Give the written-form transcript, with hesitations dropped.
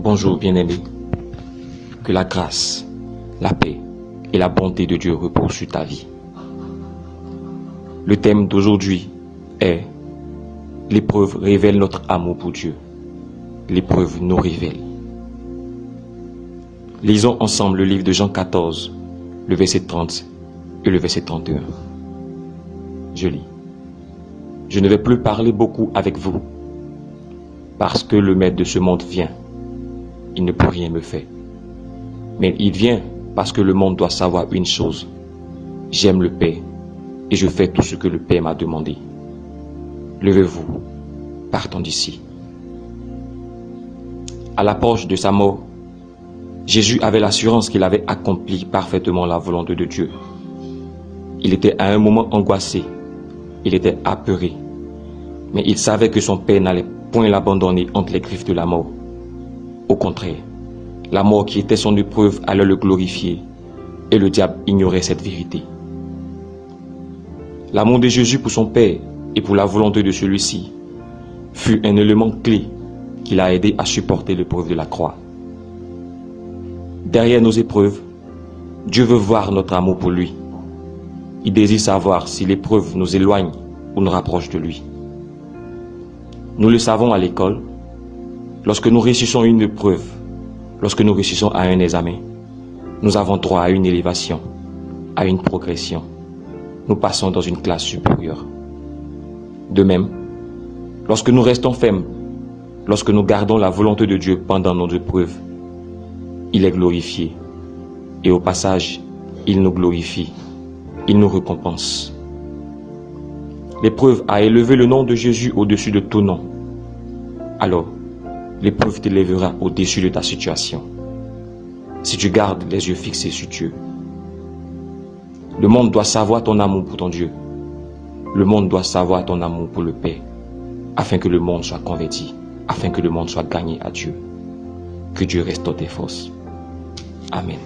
Bonjour bien-aimé, que la grâce, la paix et la bonté de Dieu reposent sur ta vie. Le thème d'aujourd'hui est « L'épreuve révèle notre amour pour Dieu. L'épreuve nous révèle ». Lisons ensemble le livre de Jean 14, le verset 30 et le verset 31. Je lis. « Je ne vais plus parler beaucoup avec vous, parce que le maître de ce monde vient. Il ne peut rien me faire. Mais il vient parce que le monde doit savoir une chose. J'aime le Père et je fais tout ce que le Père m'a demandé. Levez-vous, partons d'ici. » À l'approche de sa mort, Jésus avait l'assurance qu'il avait accompli parfaitement la volonté de Dieu. Il était à un moment angoissé, il était apeuré, mais il savait que son Père n'allait point l'abandonner entre les griffes de la mort. Au contraire, la mort qui était son épreuve allait le glorifier, et le diable ignorait cette vérité. L'amour de Jésus pour son Père et pour la volonté de celui-ci fut un élément clé qui l'a aidé à supporter l'épreuve de la croix. Derrière nos épreuves, Dieu veut voir notre amour pour lui. Il désire savoir si l'épreuve nous éloigne ou nous rapproche de lui. Nous le savons à l'école, lorsque nous réussissons une épreuve, lorsque nous réussissons à un examen, nous avons droit à une élévation, à une progression. Nous passons dans une classe supérieure. De même, lorsque nous restons fermes, lorsque nous gardons la volonté de Dieu pendant nos épreuves, il est glorifié. Et au passage, il nous glorifie, il nous récompense. L'épreuve a élevé le nom de Jésus au-dessus de tout nom. Alors, l'épreuve t'élèvera au-dessus de ta situation. Si tu gardes les yeux fixés sur Dieu. Le monde doit savoir ton amour pour ton Dieu. Le monde doit savoir ton amour pour le Père, afin que le monde soit converti, afin que le monde soit gagné à Dieu. Que Dieu restaure tes forces. Amen.